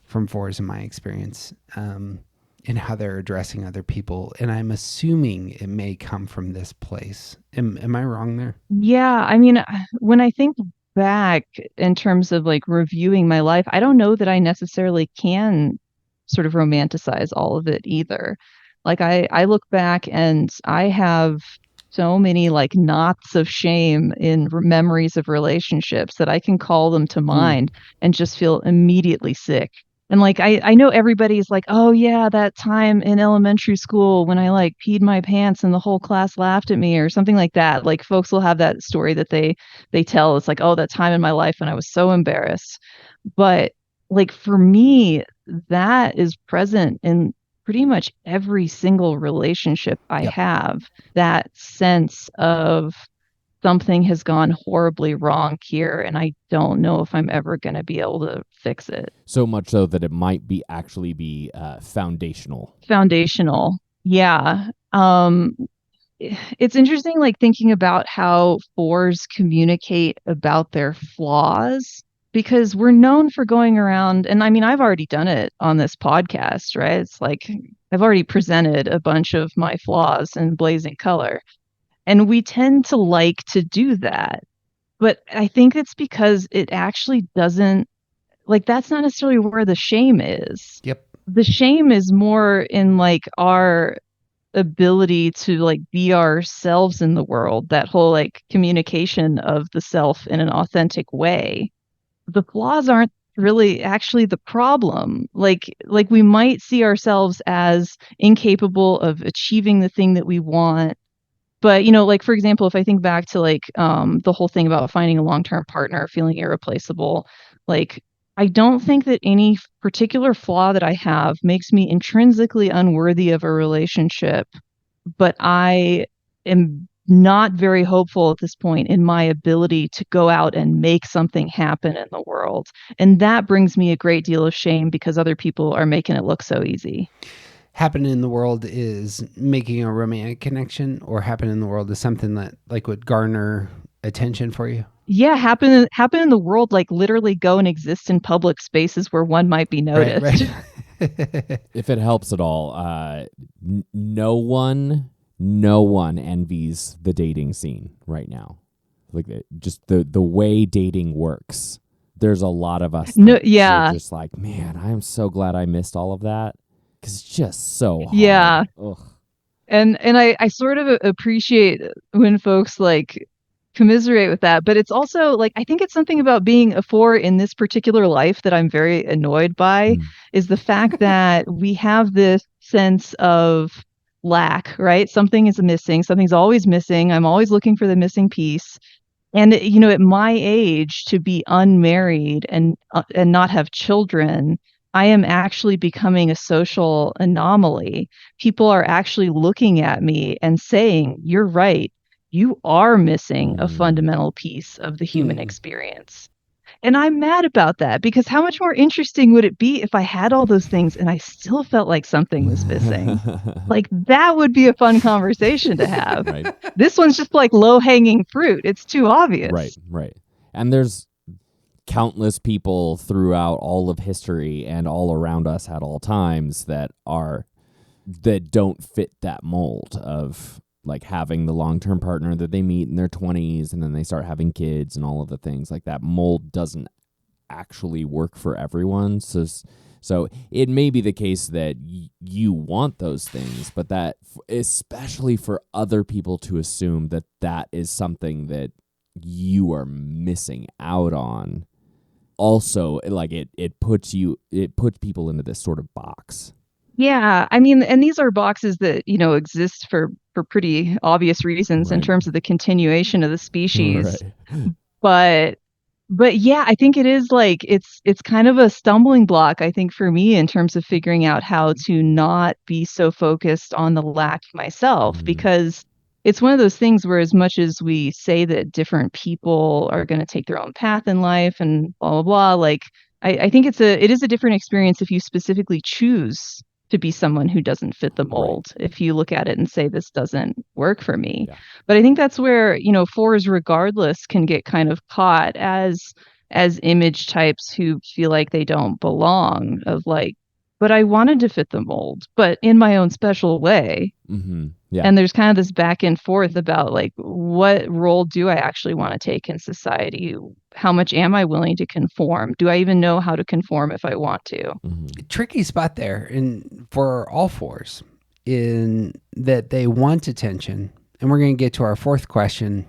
from fours in my experience, and how they're addressing other people, and I'm assuming it may come from this place. Am I wrong there? Yeah, I mean, when I think back in terms of like reviewing my life, I don't know that I necessarily can sort of romanticize all of it either. Like I look back and I have so many like knots of shame in memories of relationships that I can call them to mind and just feel immediately sick. And like I know everybody's like, oh yeah, that time in elementary school when I like peed my pants and the whole class laughed at me or something like that. Like folks will have that story that they tell. It's like, oh, that time in my life when I was so embarrassed. But like for me, that is present in pretty much every single relationship I Yep. have. That sense of something has gone horribly wrong here, and I don't know if I'm ever going to be able to fix it. So much so that it might be actually be foundational. Foundational. Yeah. It's interesting, like thinking about how fours communicate about their flaws because we're known for going around, and I mean, I've already done it on this podcast, right? It's like I've already presented a bunch of my flaws in blazing color. And we tend to like to do that. But I think it's because it actually doesn't like that's not necessarily where the shame is. Yep. The shame is more in like our ability to like be ourselves in the world, that whole like communication of the self in an authentic way. The flaws aren't really actually the problem. Like we might see ourselves as incapable of achieving the thing that we want. But, like, for example, if I think back to like the whole thing about finding a long-term partner, feeling irreplaceable, like I don't think that any particular flaw that I have makes me intrinsically unworthy of a relationship, but I am not very hopeful at this point in my ability to go out and make something happen in the world. And that brings me a great deal of shame because other people are making it look so easy. Happen in the world is making a romantic connection, or happen in the world is something that like would garner attention for you? Yeah, happen in the world, like literally go and exist in public spaces where one might be noticed. Right. If it helps at all, no one envies the dating scene right now. Like just the way dating works. There's a lot of us No, that yeah. are just like, man, I'm so glad I missed all of that because it's just so hard. Yeah. Ugh. And I sort of appreciate when folks like commiserate with that, but it's also like I think it's something about being a four in this particular life that I'm very annoyed by is the fact that we have this sense of lack, right? Something is missing, something's always missing. I'm always looking for the missing piece. And at my age to be unmarried and not have children, I am actually becoming a social anomaly. People are actually looking at me and saying, "You're right. You are missing a fundamental piece of the human experience." And I'm mad about that because how much more interesting would it be if I had all those things and I still felt like something was missing? Like that would be a fun conversation to have. Right. This one's just like low-hanging fruit. It's too obvious. Right. And there's countless people throughout all of history and all around us at all times that don't fit that mold of like having the long-term partner that they meet in their 20s and then they start having kids and all of the things like that mold doesn't actually work for everyone. So it may be the case that you want those things, but that especially for other people to assume that that is something that you are missing out on. Also, like it puts people into this sort of box. Yeah, I mean, and these are boxes that, exist for pretty obvious reasons in Right. terms of the continuation of the species. Right. But but yeah, I think it is like it's kind of a stumbling block, I think, for me in terms of figuring out how to not be so focused on the lack myself, Mhm. because it's one of those things where as much as we say that different people are going to take their own path in life and blah blah blah, like I think it is a different experience if you specifically choose to be someone who doesn't fit the Right. mold. If you look at it and say this doesn't work for me. Yeah. But I think that's where, fours regardless can get kind of caught as image types who feel like they don't belong, of like, but I wanted to fit the mold, but in my own special way. Mm-hmm. Yeah. And there's kind of this back and forth about like, what role do I actually want to take in society? How much am I willing to conform? Do I even know how to conform if I want to? Mm-hmm. Tricky spot there for all fours, in that they want attention. And we're going to get to our fourth question,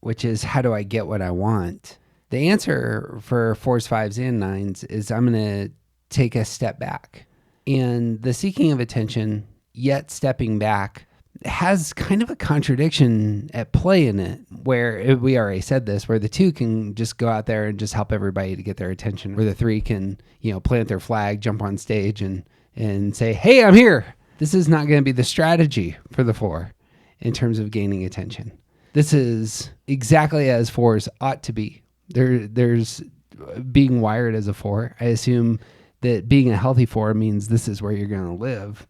which is, how do I get what I want? The answer for fours, fives, and nines is, I'm going to take a step back. And the seeking of attention, yet stepping back, has kind of a contradiction at play in it, where we already said this, where the two can just go out there and just help everybody to get their attention, where the three can, plant their flag, jump on stage and say, hey, I'm here. This is not going to be the strategy for the four in terms of gaining attention. This is exactly as fours ought to be. There's being wired as a four. I assume that being a healthy four means this is where you're going to live.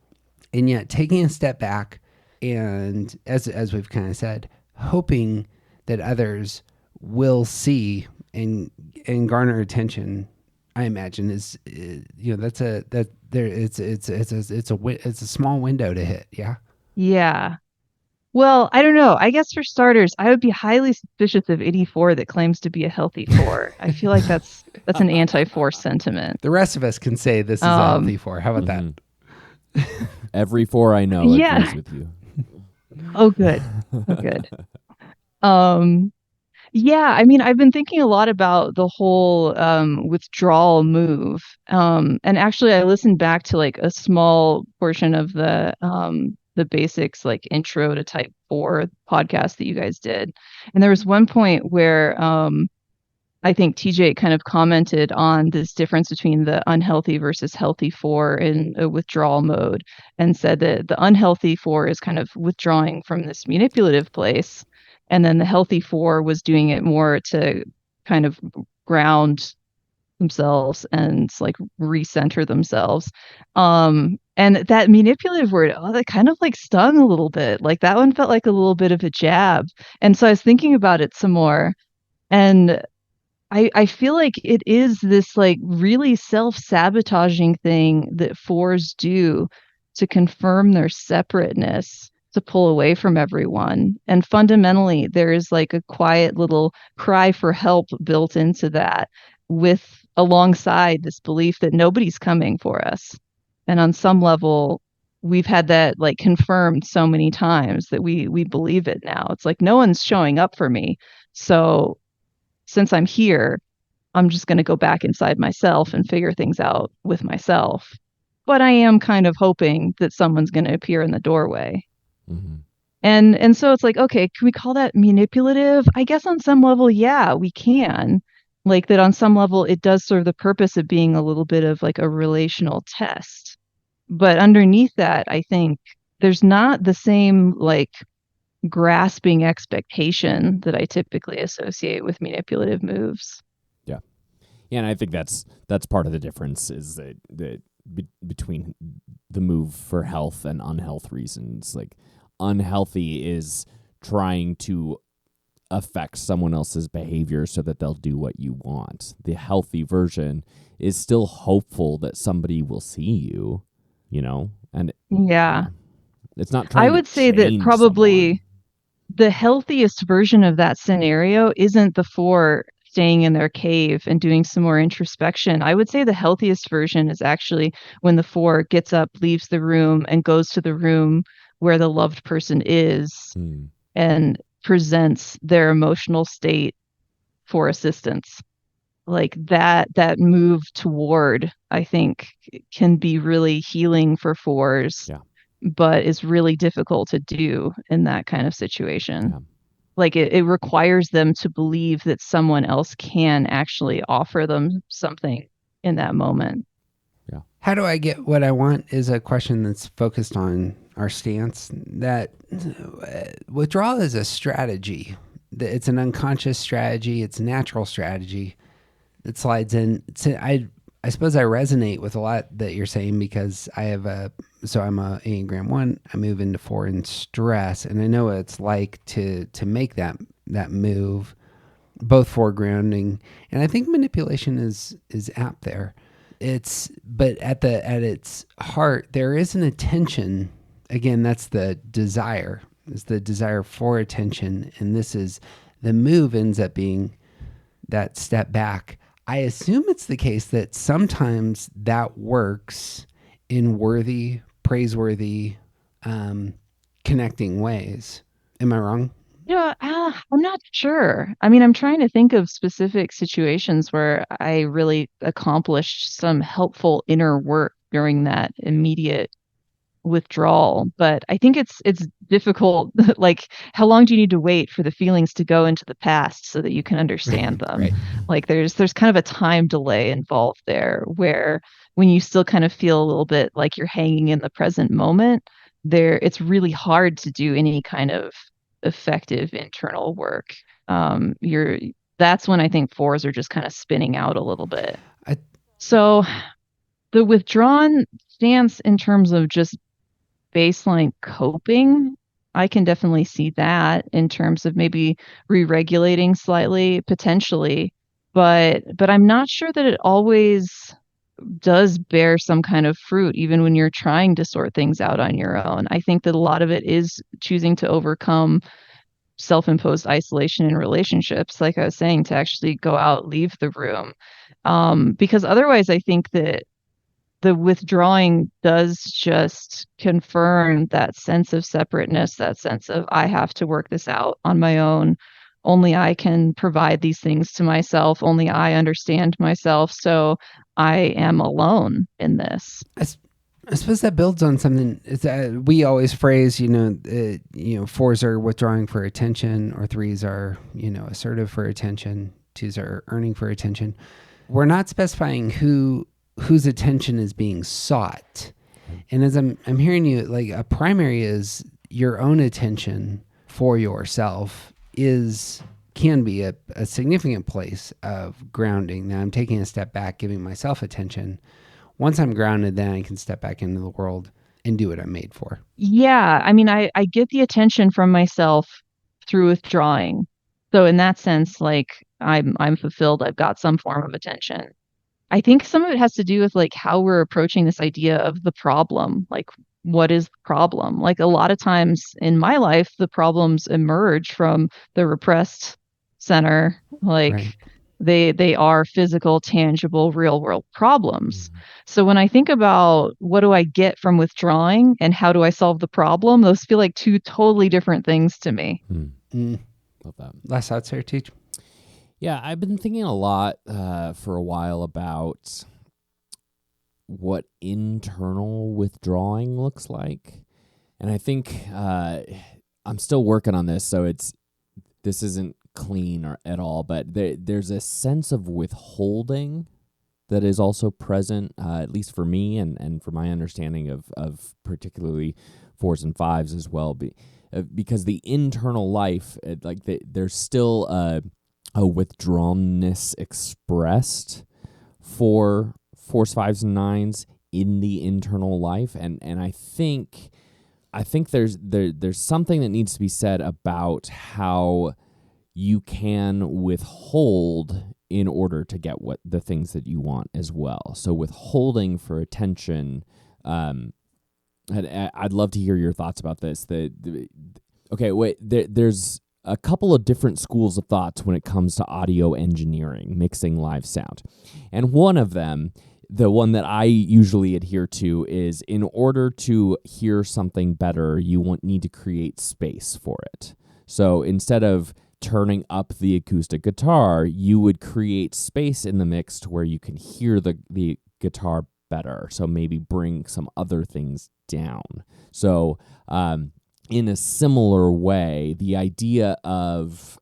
And yet taking a step back, and as we've kind of said, hoping that others will see and garner attention, I imagine is it's a small window to hit. Yeah. Yeah. Well, I don't know. I guess for starters, I would be highly suspicious of any four that claims to be a healthy four. I feel like that's an anti-four sentiment. The rest of us can say this is a healthy four. How about that? Every four I know agrees with you. Oh, good. Oh, good. Yeah, I mean, I've been thinking a lot about the whole withdrawal move. And actually, I listened back to like a small portion of the basics, like intro to type 4 podcast that you guys did. And there was one point where I think TJ kind of commented on this difference between the unhealthy versus healthy four in a withdrawal mode, and said that the unhealthy four is kind of withdrawing from this manipulative place. And then the healthy four was doing it more to kind of ground themselves and like recenter themselves. And that manipulative word, that kind of like stung a little bit. Like that one felt like a little bit of a jab. And so I was thinking about it some more. And I feel like it is this like really self-sabotaging thing that fours do to confirm their separateness, to pull away from everyone. And fundamentally, there is like a quiet little cry for help built into that, with alongside this belief that nobody's coming for us. And on some level, we've had that like confirmed so many times that we believe it now. It's like, no one's showing up for me. So since I'm here, I'm just going to go back inside myself and figure things out with myself. But I am kind of hoping that someone's going to appear in the doorway. Mm-hmm. And so it's like, okay, can we call that manipulative? I guess on some level, yeah, we can. Like that on some level, it does serve the purpose of being a little bit of like a relational test. But underneath that, I think there's not the same like grasping expectation that I typically associate with manipulative moves. Yeah, and I think that's part of the difference, is that between the move for health and unhealth reasons. Like unhealthy is trying to affect someone else's behavior so that they'll do what you want. The healthy version is still hopeful that somebody will see you, and yeah, it's not trying I would to say that change probably someone. the healthiest version of that scenario isn't the four staying in their cave and doing some more introspection. I would say the healthiest version is actually when the 4 gets up, leaves the room, and goes to the room where the loved person is and presents their emotional state for assistance. Like that move toward, I think, can be really healing for 4s, but is really difficult to do in that kind of situation. Yeah. Like it requires them to believe that someone else can actually offer them something in that moment. Yeah. How do I get what I want is a question that's focused on our stance. That withdrawal is a strategy. It's an unconscious strategy. It's a natural strategy that slides in. I suppose I resonate with a lot that you're saying because I'm a Enneagram 1. I move into 4 in stress, and I know what it's like to make that move, both for grounding, and I think manipulation is apt there. But at its heart there is an attention. Again, that's the desire. Is the desire for attention, and this is the move ends up being that step back. I assume it's the case that sometimes that works in worthy, praiseworthy, connecting ways. Am I wrong? Yeah, I'm not sure. I mean, I'm trying to think of specific situations where I really accomplished some helpful inner work during that immediate withdrawal, but I think it's difficult. Like, how long do you need to wait for the feelings to go into the past so that you can understand them? Right. Like there's kind of a time delay involved there, where when you still kind of feel a little bit like you're hanging in the present moment, it's really hard to do any kind of effective internal work. That's when I think 4s are just kind of spinning out a little bit. So the withdrawn stance in terms of just baseline coping, I can definitely see that in terms of maybe re-regulating slightly, potentially, but I'm not sure that it always does bear some kind of fruit, even when you're trying to sort things out on your own. I think that a lot of it is choosing to overcome self-imposed isolation in relationships, like I was saying, to actually go out, leave the room. Because otherwise, I think that the withdrawing does just confirm that sense of separateness, that sense of I have to work this out on my own. Only I can provide these things to myself. Only I understand myself. So I am alone in this. I suppose that builds on something is that we always phrase, 4s are withdrawing for attention, or 3s are, assertive for attention. 2s are earning for attention. We're not specifying whose attention is being sought. And as I'm hearing you, like a primary is your own attention for yourself can be a significant place of grounding. Now I'm taking a step back, giving myself attention. Once I'm grounded, then I can step back into the world and do what I'm made for. Yeah. I mean, I get the attention from myself through withdrawing. So in that sense, like I'm fulfilled. I've got some form of attention. I think some of it has to do with like how we're approaching this idea of the problem. Like, what is the problem? Like a lot of times in my life, the problems emerge from the repressed center. Like Right. they are physical, tangible, real world problems. So when I think about what do I get from withdrawing and how do I solve the problem, those feel like two totally different things to me. Love that. Last thoughts there, Teach? Yeah, I've been thinking a lot for a while about what internal withdrawing looks like. And I think I'm still working on this, so this isn't clean or at all, but there's a sense of withholding that is also present, at least for me and for my understanding of particularly 4s and 5s as well, because the internal life, there's still a withdrawnness expressed for 4s, 5s, and 9s in the internal life, and I think there's something that needs to be said about how you can withhold in order to get what the things that you want as well. So withholding for attention. I'd love to hear your thoughts about this. There's a couple of different schools of thoughts when it comes to audio engineering, mixing live sound. And one of them, the one that I usually adhere to, is in order to hear something better, you need to create space for it. So instead of turning up the acoustic guitar, you would create space in the mix to where you can hear the guitar better. So maybe bring some other things down. So in a similar way, the idea of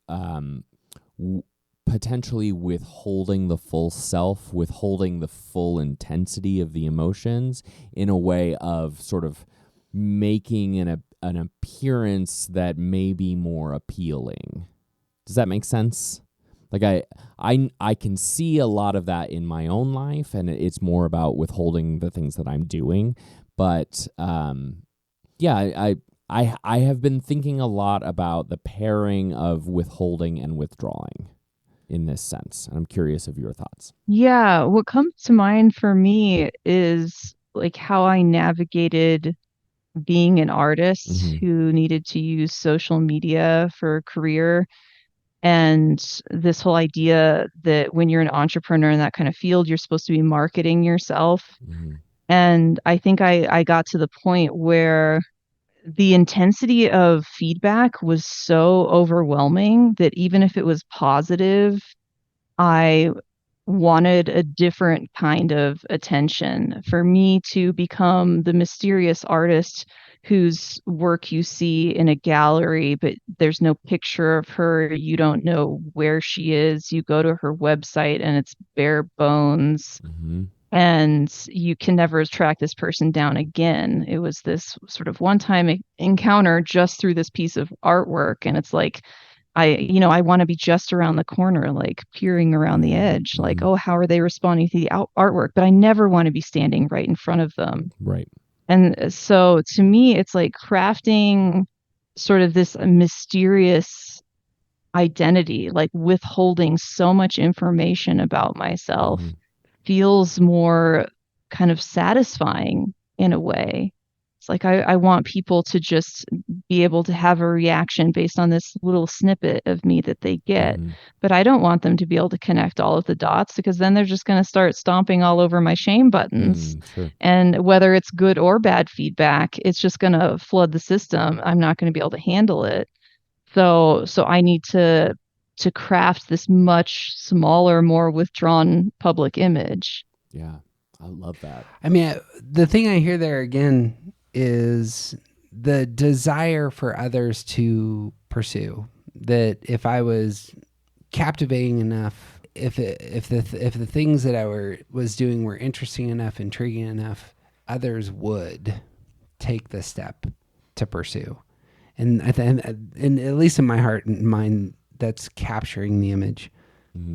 potentially withholding the full self, withholding the full intensity of the emotions in a way of sort of making an appearance that may be more appealing. Does that make sense? Like I can see a lot of that in my own life, and it's more about withholding the things that I'm doing. But yeah, I have been thinking a lot about the pairing of withholding and withdrawing in this sense. And I'm curious of your thoughts. Yeah, what comes to mind for me is like how I navigated being an artist who needed to use social media for a career. And this whole idea that when you're an entrepreneur in that kind of field, you're supposed to be marketing yourself. And I think I got to the point where the intensity of feedback was so overwhelming that even if it was positive, I wanted a different kind of attention. For me to become the mysterious artist whose work you see in a gallery, but there's no picture of her, you don't know where she is, you go to her website and it's bare bones. And you can never track this person down again. It was this sort of one-time encounter just through this piece of artwork. And it's like, I want to be just around the corner, like peering around the edge, like, oh, how are they responding to the artwork? But I never want to be standing right in front of them. Right. And so to me, it's like crafting sort of this mysterious identity, like withholding so much information about myself feels more kind of satisfying in a way. It's like I want people to just be able to have a reaction based on this little snippet of me that they get. But I don't want them to be able to connect all of the dots, because then they're just going to start stomping all over my shame buttons. And whether it's good or bad feedback, it's just going to flood the system. I'm not going to be able to handle it. So I need to craft this much smaller, more withdrawn public image. Yeah, I love that. I mean, the thing I hear there again is the desire for others to pursue. That if I was captivating enough, if the things that I was doing were interesting enough, intriguing enough, others would take the step to pursue. And and at least in my heart and mind, that's capturing the image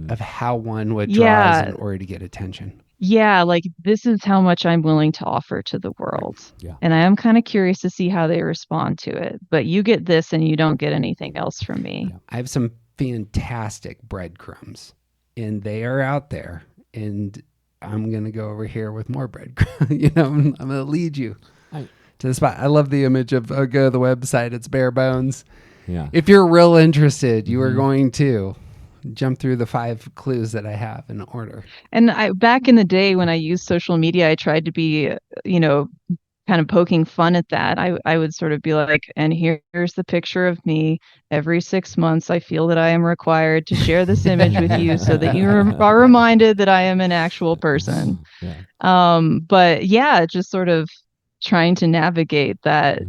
of how one would draw in order to get attention. Yeah, like this is how much I'm willing to offer to the world. Yeah. And I am kind of curious to see how they respond to it. But you get this and you don't get anything else from me. Yeah. I have some fantastic breadcrumbs, and they are out there. And I'm going to go over here with more breadcrumbs. I'm going to lead you to the spot. I love the image of go to the website. It's bare bones. Yeah. If you're real interested, you are going to jump through the 5 clues that I have in order. And back in the day when I used social media, I tried to be, kind of poking fun at that. I would sort of be like, and here's the picture of me. Every 6 months, I feel that I am required to share this image with you so that you are reminded that I am an actual person. But yeah, just sort of trying to navigate that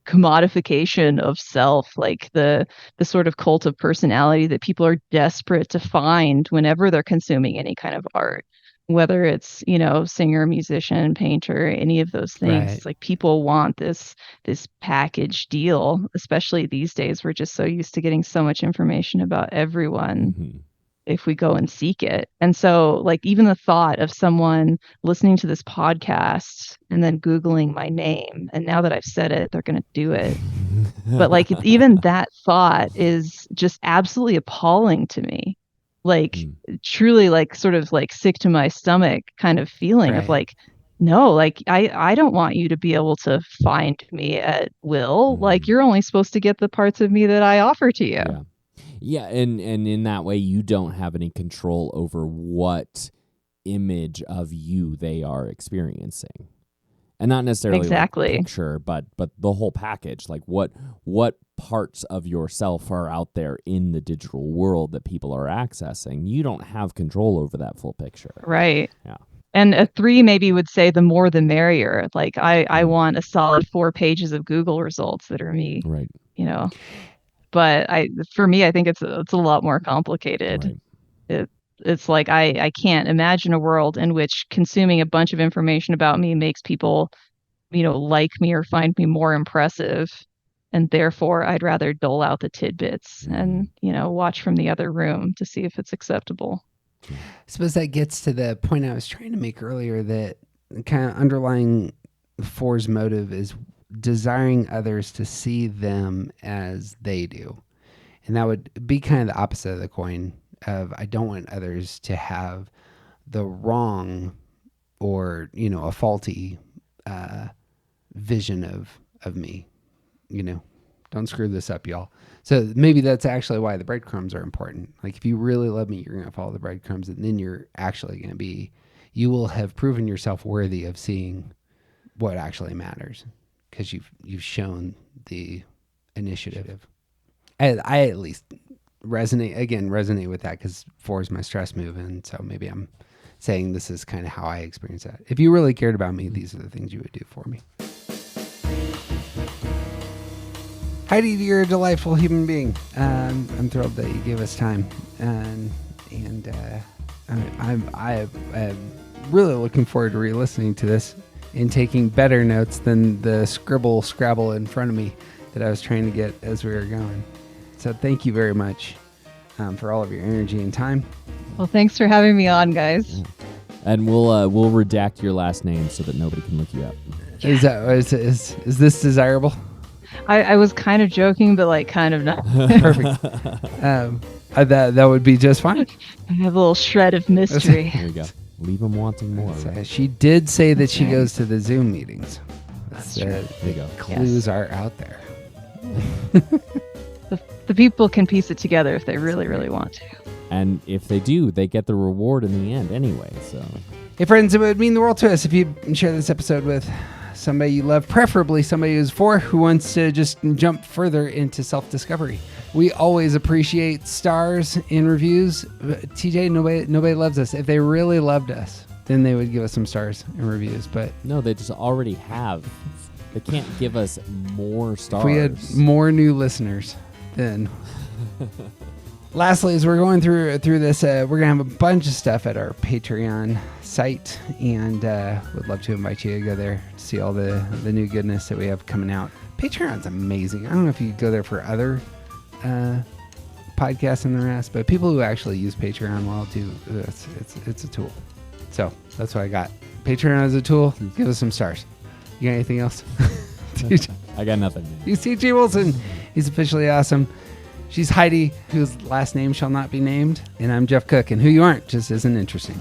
commodification of self, like the sort of cult of personality that people are desperate to find whenever they're consuming any kind of art, whether it's singer, musician, painter, any of those things. Right. Like people want this package deal, especially these days. We're just so used to getting so much information about everyone if we go and seek it. And so like even the thought of someone listening to this podcast and then Googling my name, and now that I've said it, they're going to do it. But like even that thought is just absolutely appalling to me. Like truly like sort of like sick to my stomach kind of feeling of like, no, like I don't want you to be able to find me at will. Like you're only supposed to get the parts of me that I offer to you. Yeah. Yeah, and in that way you don't have any control over what image of you they are experiencing. And not necessarily Exactly. like picture, but the whole package. Like what parts of yourself are out there in the digital world that people are accessing. You don't have control over that full picture. Right. Yeah. And a 3 maybe would say the more the merrier. Like I want a solid 4 pages of Google results that are me, Right. you know. But for me, I think it's a lot more complicated. Right. It's like I can't imagine a world in which consuming a bunch of information about me makes people, like me or find me more impressive. And therefore, I'd rather dole out the tidbits and, watch from the other room to see if it's acceptable. I suppose that gets to the point I was trying to make earlier, that kind of underlying 4's motive is desiring others to see them as they do. And that would be kind of the opposite of the coin of, I don't want others to have the wrong or, a faulty vision of me. Don't screw this up, y'all. So maybe that's actually why the breadcrumbs are important. Like, if you really love me, you're going to follow the breadcrumbs, and then you're actually going to be, you will have proven yourself worthy of seeing what actually matters, because you've shown the initiative. I at least resonate with that, because 4 is my stress move, and so maybe I'm saying this is kind of how I experience that. If you really cared about me, these are the things you would do for me. Heidi, you're a delightful human being. I'm thrilled that you gave us time, and I'm really looking forward to re-listening to this and taking better notes than the scrabble in front of me that I was trying to get as we were going. So thank you very much for all of your energy and time. Well, thanks for having me on, guys. And we'll redact your last name so that nobody can look you up. Is this desirable? I was kind of joking, but like kind of not. Perfect. That would be just fine. I have a little shred of mystery. There you go. Leave them wanting more. Right? She did say that she goes to the Zoom meetings. That's true. There you go. Clues are out there. The people can piece it together if they really, really want to. And if they do, they get the reward in the end anyway. So, hey friends, it would mean the world to us if you share this episode with somebody you love, preferably somebody who's 4 who wants to just jump further into self-discovery. We always appreciate stars in reviews. TJ, nobody loves us. If they really loved us, then they would give us some stars in reviews. But no, they just already have. They can't give us more stars. If we had more new listeners, then. Lastly, as we're going through this, we're going to have a bunch of stuff at our Patreon site, and would love to invite you to go there to see all the new goodness that we have coming out. Patreon's amazing. I don't know if you go there for other podcasts and the rest, but people who actually use Patreon well do. It's a tool. So that's what I got. Patreon as a tool. Give us some stars. You got anything else? I got nothing. You see G. Wilson. He's officially awesome. She's Heidi, whose last name shall not be named. And I'm Jeff Cook, and who you aren't just isn't interesting.